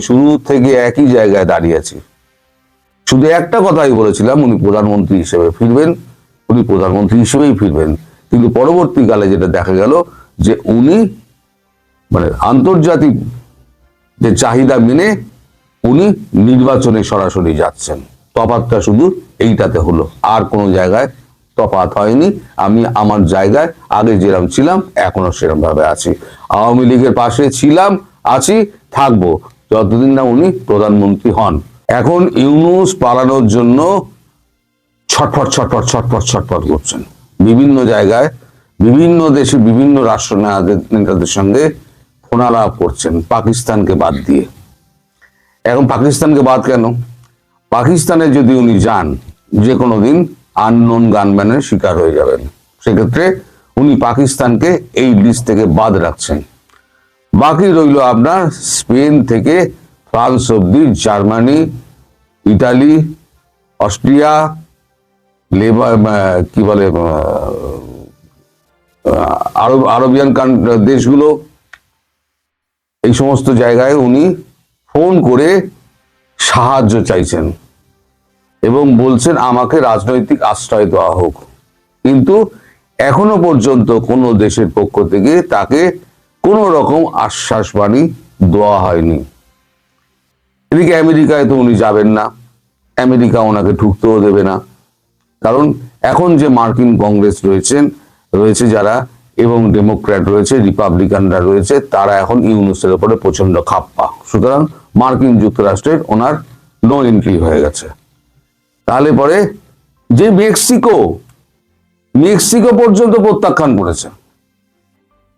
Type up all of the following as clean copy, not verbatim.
শুরু থেকে একই জায়গায় দাঁড়িয়ে আছি। শুধু একটা কথাই বলেছিলাম, উনি প্রধানমন্ত্রী হিসেবে ফিরবেন, উনি প্রধানমন্ত্রী হিসেবেই ফিরবেন। কিন্তু পরবর্তীকালে যেটা দেখা গেল যে উনি মানে আন্তর্জাতিক যে চাহিদা মেনে উনি নির্বাচনে সরাসরি যাচ্ছেন। তফাৎটা শুধু এইটাতে হলো, আর কোনো জায়গায় তফাৎ হয়নি। আমি আমার জায়গায় আগে যেরকম ছিলাম এখনো সেরকম ভাবে আছি। আওয়ামী লীগের পাশে ছিলাম, আছি, থাকবো যতদিন না উনি প্রধানমন্ত্রী হন। এখন ইউনূস পালানোর জন্য ছটফট ছটফট ছটফট ছটফট করছেন বিভিন্ন জায়গায়, বিভিন্ন দেশে বিভিন্ন রাষ্ট্র নেতাদের সঙ্গে ফোনালাপ করছেন পাকিস্তানকে বাদ দিয়ে। এখন পাকিস্তানকে বাদ কেন? পাকিস্তানে যদি উনি যান যে কোনো দিন আননোন গানম্যানের শিকার হয়ে যাবেন। সেক্ষেত্রে উনি পাকিস্তানকে এই লিস্ট থেকে বাদ রাখছেন। বাকি রইল আপনার স্পেন থেকে ফ্রান্স অব্দি, জার্মানি, ইটালি, অস্ট্রিয়া, কি বলে আরবিয়ান দেশগুলো, এই সমস্ত জায়গায় উনি ফোন করে সাহায্য চাইছেন এবং বলছেন আমাকে রাজনৈতিক আশ্রয় দেওয়া হোক। কিন্তু এখনো পর্যন্ত কোনো দেশের পক্ষ থেকে তাকে কোনো রকম আশ্বাস বাণী দেওয়া হয়নি। এদিকে আমেরিকায় তো উনি যাবেন না, আমেরিকা ওনাকে ঢুকতেও দেবে না। কারণ এখন যে মার্কিন কংগ্রেস রয়েছে যারা, এবং ডেমোক্র্যাট রয়েছে, রিপাবলিকানরা রয়েছে, তারা এখন ইউনূসের উপরে প্রচন্ড খাপ্পা। সুতরাং মার্কিন যুক্তরাষ্ট্রের ওনার নো এন্ট্রি হয়ে গেছে। তাহলে পরে যে মেক্সিকো পর্যন্ত প্রত্যাখ্যান করেছে,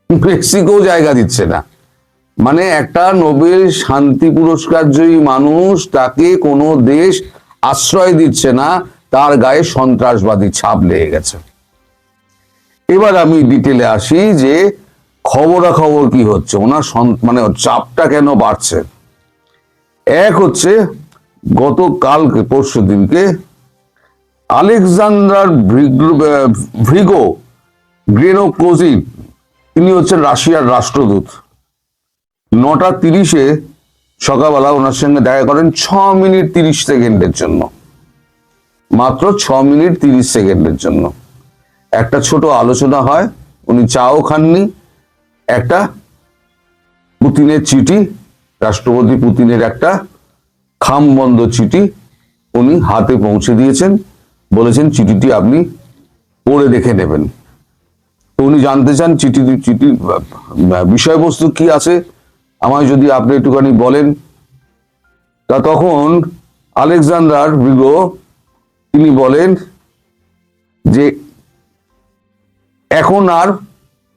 মেক্সিকো জায়গা দিচ্ছে না। মানে একটা নোবেল শান্তি পুরস্কার জয়ী মানুষ, তাকে কোনো দেশ আশ্রয় দিচ্ছে না, তার গায়ে সন্ত্রাসবাদী ছাপ লেগে গেছে। এবার আমি ডিটেলে আসি যে খবরাখবর কি হচ্ছে, ওনার মানে চাপটা কেন বাড়ছে। এক হচ্ছে গতকালকে পরশু দিনকে আলেকজান্ডার গ্রেনোকোজিভ, তিনি হচ্ছেন রাশিয়ার রাষ্ট্রদূত। 9:30 সকালবেলা ওনার সঙ্গে দেখা করেন 6 মিনিট 30 সেকেন্ডের জন্য, মাত্র 6 মিনিট 30 সেকেন্ডের জন্য একটা ছোট আলোচনা হয়। উনি চাও খাননি, একটা পুতিনের চিঠি, রাষ্ট্রপতি পুতিনের একটা খামবন্ধ চিঠি উনি হাতে পৌঁছে দিয়েছেন, বলেছেন চিঠিটি আপনি পড়ে দেখে নেবেন। তো উনি জানতে চান চিঠির বিষয়বস্তু কি আছে, আমায় যদি আপনি একটুখানি বলেন। তা তখন আলেকজান্ডার ব্রিগো তিনি বলেন যে এখন আর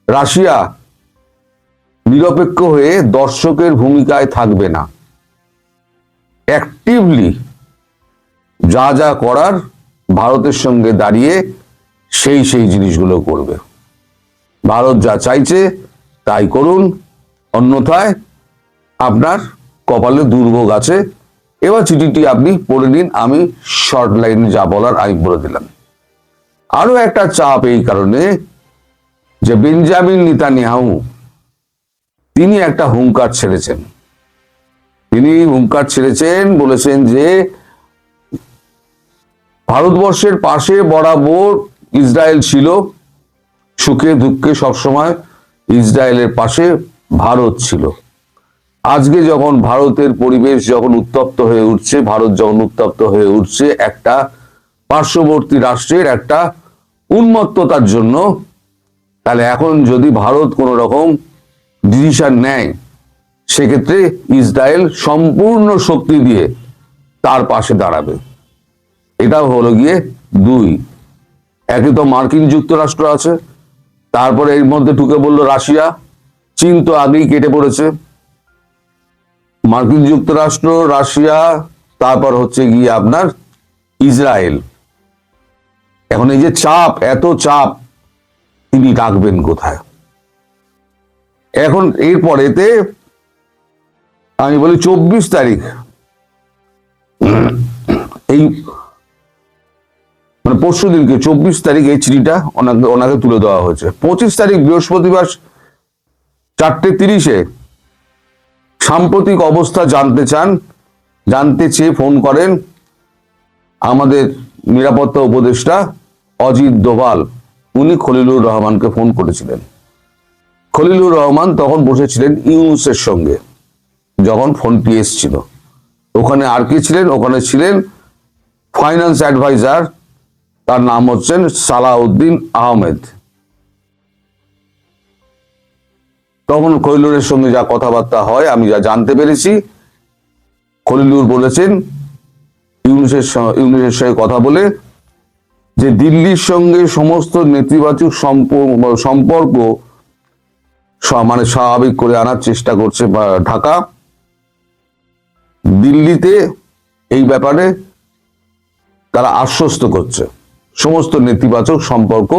রাশিয়া নিরপেক্ষ হয়ে দর্শকের ভূমিকায় থাকবে না, অ্যাক্টিভলি যা যা করার ভারতের সঙ্গে দাঁড়িয়ে সেই জিনিসগুলো করবে। ভারত যা চাইছে তাই করুন, অন্যথায় আপনার কপালে দুর্ভোগ আছে। এবার চিঠিটি আপনি পড়ে নিন, আমি শর্ট লাইনে যা বলার আমি বলে দিলাম। আরো একটা চাপ এই কারণে যে বেঞ্জামিন নেতানিয়াহু তিনি একটা হুঙ্কার ছেড়েছেন। বলেছেন যে ভারতবর্ষের পাশে বরাবর ইসরায়েল ছিল, সুখে দুঃখে সবসময় ইসরায়েলের পাশে ভারত ছিল। আজকে যখন ভারতের পরিবেশ যখন উত্তপ্ত হয়ে উঠছে, ভারত যখন উত্তপ্ত হয়ে উঠছে একটা পার্শ্ববর্তী রাষ্ট্রের একটা উন্মত্ততার জন্য, তাহলে এখন যদি ভারত কোনো রকম ডিসিশন নেয়, সেক্ষেত্রে ইসরায়েল সম্পূর্ণ শক্তি দিয়ে তার পাশে দাঁড়াবে। এটাও হলো গিয়ে দুই। একে তো মার্কিন যুক্তরাষ্ট্র আছে, তারপরে এর মধ্যে ঢুকে বললো রাশিয়া, চীন তো আগেই কেটে পড়েছে। মার্কিন যুক্তরাষ্ট্র, রাশিয়া, তারপর হচ্ছে গিয়ে আপনার ইসরায়েল। এখন এই যে চাপ, এত চাপ তিনি রাখবেন কোথায়? এখন এরপরেতে আমি বলি 24 তারিখ এই মানে পরশু দিনকে 24 তারিখ এই চিঠিটা ওনাকে তুলে দেওয়া হয়েছে। 25 তারিখ বৃহস্পতিবার 4:30 সাম্প্রতিক অবস্থা জানতে চেয়ে ফোন করেন আমাদের নিরাপত্তা উপদেষ্টা অজিত দোভাল। উনি খলিলুর রহমানকে ফোন করেছিলেন। খলিলুর রহমান তখন বসেছিলেন ইউনূসের সঙ্গে যখন ফোনটি এসেছিল। ওখানে আর কি ছিলেন? ওখানে ছিলেন ফাইন্যান্স অ্যাডভাইজার, তার নাম হচ্ছেন সালাউদ্দিন আহমেদ। তখন খলিলুরের সঙ্গে যা কথাবার্তা হয়, আমি যা জানতে পেরেছি, খলিলুর বলেছেন ইউনূসের সঙ্গে কথা বলে যে দিল্লির সঙ্গে সমস্ত নেতিবাচক সম্পর্ক মানে স্বাভাবিক করে আনার চেষ্টা করছে ঢাকা। দিল্লিতে এই ব্যাপারে তারা আশ্বস্ত করছে সমস্ত নেতিবাচক সম্পর্ক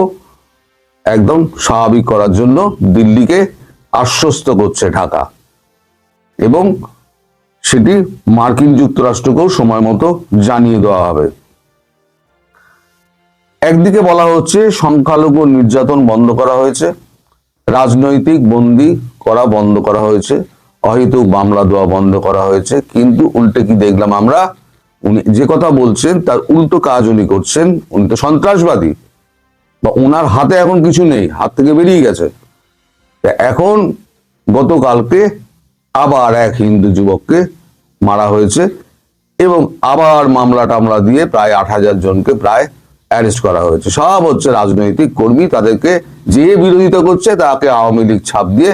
একদম স্বাভাবিক করার জন্য দিল্লিকে আশ্বস্ত করছে ঢাকা, এবং সেটি মার্কিন যুক্তরাষ্ট্রকেও সময় মতো জানিয়ে দেওয়া হবে। একদিকে বলা হচ্ছে সংখ্যালঘু নির্যাতন বন্ধ করা হয়েছে, রাজনৈতিক বন্দী করা বন্ধ করা হয়েছে, অহেতুক মামলা দেওয়া বন্ধ করা হয়েছে, কিন্তু উল্টে কি দেখলাম আমরা? উনি যে কথা বলছেন তার উল্টো কাজ উনি করছেন। উনি তো সন্ত্রাসবাদী, বা ওনার হাতে এখন কিছু নেই, হাত থেকে বেরিয়ে গেছে। এখন গতকালকে আবার এক হিন্দু যুবককে মারা হয়েছে, এবং আবার মামলা টামলা দিয়ে প্রায় 8,000 জনকে প্রায় অ্যারেস্ট করা হয়েছে। সব হচ্ছে রাজনৈতিক কর্মী, তাদেরকে যে বিরোধিতা করছে তাকে আওয়ামী লীগ ছাপ দিয়ে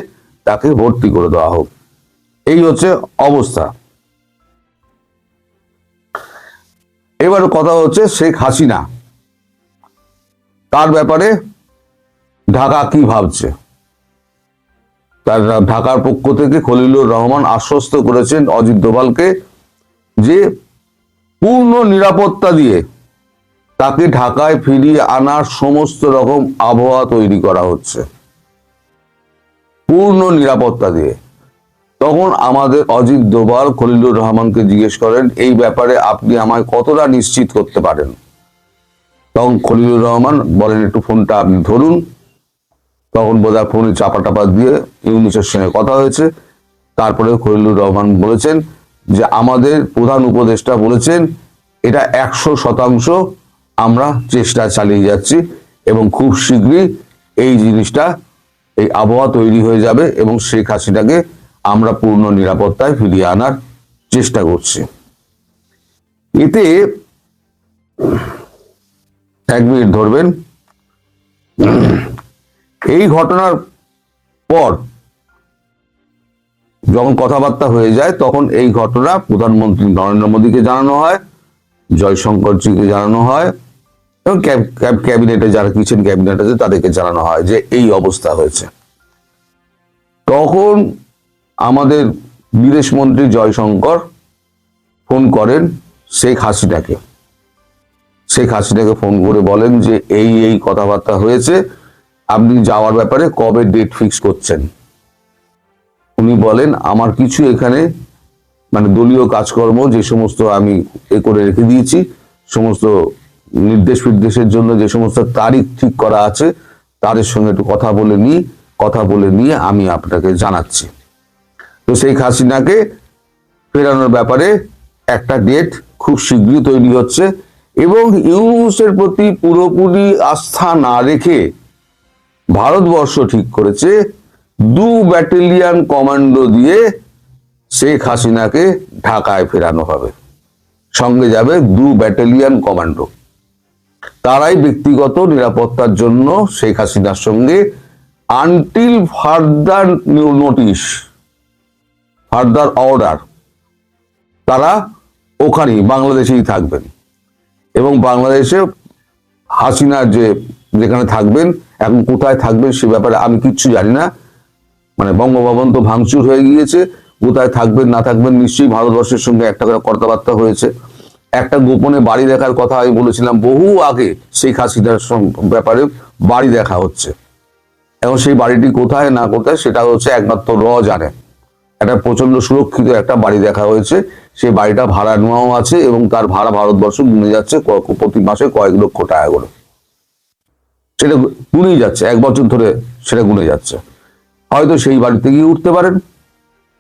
তাকে ভর্তি করে দেওয়া হোক। এই হচ্ছে অবস্থা। এবার কথা হচ্ছে শেখ হাসিনা, তার ব্যাপারে ঢাকা কি ভাবছে। তার ঢাকার পক্ষ থেকে খলিলুর রহমান আশ্বস্ত করেছেন অজিত দোভালকে যে পূর্ণ নিরাপত্তা দিয়ে তাকে ঢাকায় ফিরিয়ে আনার সমস্ত রকম আবহাওয়া তৈরি করা হচ্ছে, পূর্ণ নিরাপত্তা দিয়ে। তখন আমাদের অজিত দোভাল খলিলুর রহমানকে জিজ্ঞেস করেন, এই ব্যাপারে আপনি আমায় কতটা নিশ্চিত করতে পারেন? তখন খলিলুর রহমান বলেন, একটু ফোনটা আপনি ধরুন। তখন বোধহয় ফোনে চাপা টাপা দিয়ে ইউনূসের সঙ্গে কথা হয়েছে। তারপরে খলিলুর রহমান বলেছেন যে আমাদের প্রধান উপদেষ্টা বলেছেন এটা 100% আমরা চেষ্টা চালিয়ে যাচ্ছি, এবং খুব শীঘ্রই এই জিনিসটা, এই আবহাওয়া তৈরি হয়ে যাবে, এবং শেখ হাসিনাকে আমরা পূর্ণ নিরাপত্তায় ফিরিয়ে আনার চেষ্টা করছি। এতে 1 মিনিট ধরবেন। এই ঘটনার পর যখন কথাবার্তা হয়ে যায়, তখন এই ঘটনা প্রধানমন্ত্রী নরেন্দ্র মোদীকে জানানো হয়, জয়শঙ্করজিকে জানানো হয়, এবং ক্যাবিনেটে যারা কিচেন ক্যাবিনেট আছে তাদেরকে জানানো হয় যে এই অবস্থা হয়েছে। তখন আমাদের বিদেশমন্ত্রী জয়শঙ্কর ফোন করেন শেখ হাসিনাকে। শেখ হাসিনাকে ফোন করে বলেন যে এই কথাবার্তা হয়েছে, আপনি যাওয়ার ব্যাপারে কবে ডেট ফিক্স করছেন? উনি বলেন, আমার কিছু এখানে মানে দলীয় কাজকর্ম যে সমস্ত আমি করে রেখে দিয়েছি, সমস্ত নির্দেশের জন্য যে সমস্ত তারিখ ঠিক করা আছে, তাদের সঙ্গে একটু কথা বলে নিয়ে আমি আপনাকে জানাচ্ছি। তো শেখ হাসিনাকে ফেরানোর ব্যাপারে একটা ডেট খুব শীঘ্রই তৈরি হচ্ছে, এবং ইউনূসের প্রতি পুরোপুরি আস্থা না রেখে ভারতবর্ষ ঠিক করেছে 2 ব্যাটালিয়ন কমান্ডো দিয়ে শেখ হাসিনাকে ঢাকায় ফেরানো হবে। সঙ্গে যাবে 2 ব্যাটালিয়ন কমান্ডো। তারাই ব্যক্তিগত নিরাপত্তার জন্য শেখ হাসিনার সঙ্গে until further notice, further order, তারা ওখানেই বাংলাদেশেই থাকবেন, এবং বাংলাদেশে হাসিনার যেখানে থাকবেন, এখন কোথায় থাকবেন সে ব্যাপারে আমি কিচ্ছু জানি না। মানে বঙ্গভবন তো ভাঙচুর হয়ে গিয়েছে, কোথায় থাকবেন না থাকবেন নিশ্চয়ই ভারতবর্ষের সঙ্গে একটা করে কথাবার্তা হয়েছে। একটা গোপনে বাড়ি দেখার কথা আমি বলেছিলাম বহু আগে, শেখ হাসিনার ব্যাপারে বাড়ি দেখা হচ্ছে। এখন সেই বাড়িটি কোথায় না কোথায় সেটা হচ্ছে একমাত্র জানে। একটা প্রচন্ড সুরক্ষিত একটা বাড়ি দেখা হয়েছে, সেই বাড়িটা ভাড়া নেওয়াও আছে, এবং তার ভাড়া ভারতবর্ষ গুনে যাচ্ছে প্রতি মাসে কয়েক লক্ষ টাকা করে। সেটা গুনেই যাচ্ছে, 1 বছর ধরে সেটা গুনে যাচ্ছে। হয়তো সেই বাড়িতে গিয়ে উঠতে পারেন,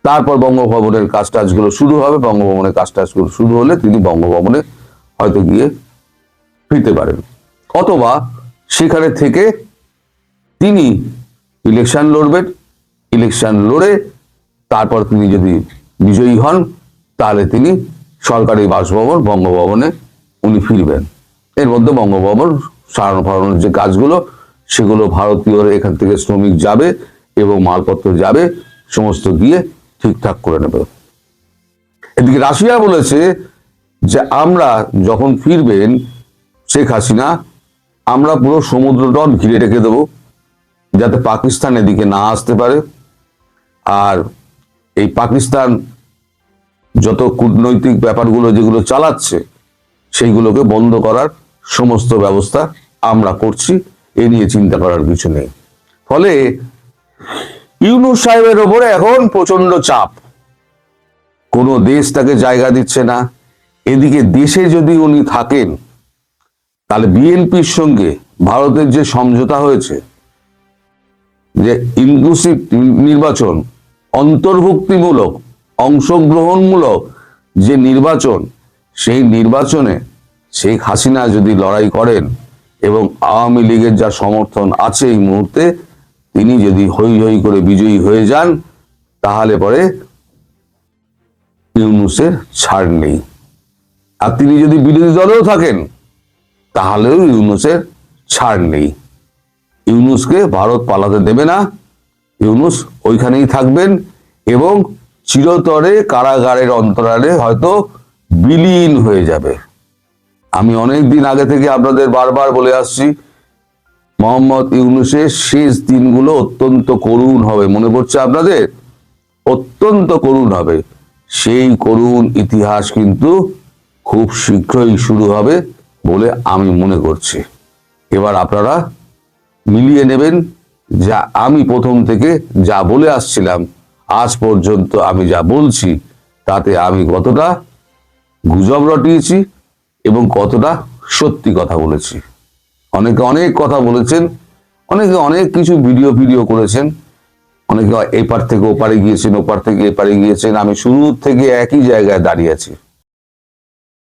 তারপর বঙ্গভবনের কাজ টাজগুলো শুরু হবে, বঙ্গভবনের কাজ টাজগুলো শুরু হলে তিনি বঙ্গভবনে হয়তো গিয়ে ফিরতে পারেন, অথবা সেখানে থেকে তিনি ইলেকশন লড়বেন, ইলেকশন লড়ে তারপর তিনি যদি বিজয়ী হন তাহলে তিনি সরকারি বাসভবন বঙ্গভবনে উনি ফিরবেন। এর মধ্যে বঙ্গভবন সারানো ফারানোর যে কাজগুলো সেগুলো ভারতীয় এখান থেকে শ্রমিক যাবে এবং মালপত্র যাবে, সমস্ত গিয়ে ঠিকঠাক করে নেবে। এদিকে রাশিয়া বলেছে যে আমরা যখন ফিরবেন শেখ হাসিনা, আমরা পুরো সমুদ্রতট ঘিরে রেখে দেব যাতে পাকিস্তান এদিকে না আসতে পারে, আর এই পাকিস্তান যত কূটনৈতিক ব্যাপারগুলো যেগুলো চালাচ্ছে সেইগুলোকে বন্ধ করার সমস্ত ব্যবস্থা আমরা করছি, এ নিয়ে চিন্তা করার কিছু নেই। ফলে ইউনূস সাহেবের ওপরে এখন প্রচন্ড চাপ, কোনো দেশ তাকে জায়গা দিচ্ছে না। এদিকে দেশে যদি উনি থাকেন তাহলে বিএনপির সঙ্গে ভারতের যে সমঝোতা হয়েছে যে ইনক্লুসিভ নির্বাচন, অন্তর্ভুক্তিমূলক অংশগ্রহণমূলক যে নির্বাচন, সেই নির্বাচনে শেখ হাসিনা যদি লড়াই করেন এবং আওয়ামী লীগের যা সমর্থন আছে এই মুহূর্তে, তিনি যদি হই হই করে বিজয়ী হয়ে যান তাহলে পরে ইউনূসের ছাড় নেই। আর তিনি যদি বিরোধী দলেও থাকেন তাহলেও ইউনূসের ছাড় নেই। ইউনূসকে ভারত পালাতে দেবে না, ইউনূস ওইখানেই থাকবেন এবং চিরতরে কারাগারের অন্তরালে হয়তো বিলীন হয়ে যাবে। আমি অনেক দিন আগে থেকে আপনাদের বারবার বলে আসছি, মোহাম্মদ ইউনূসের শেষ দিনগুলো অত্যন্ত করুণ হবে, মনে পড়ছে আপনাদের? অত্যন্ত করুণ হবে। সেই করুণ ইতিহাস কিন্তু খুব শীঘ্রই শুরু হবে বলে আমি মনে করছি। এবার আপনারা মিলিয়ে নেবেন যা আমি প্রথম থেকে যা বলে আসছিলাম, আজ পর্যন্ত আমি যা বলছি তাতে আমি কতটা গুজব রটিয়েছি এবং কতটা সত্যি কথা বলেছি। অনেকে অনেক কথা বলেছেন, অনেকে অনেক কিছু ভিডিও করেছেন, অনেকে এপার থেকে ওপারে গিয়েছেন, ওপার থেকে এপারে গিয়েছেন। আমি শুরু থেকে একই জায়গায় দাঁড়িয়ে আছি।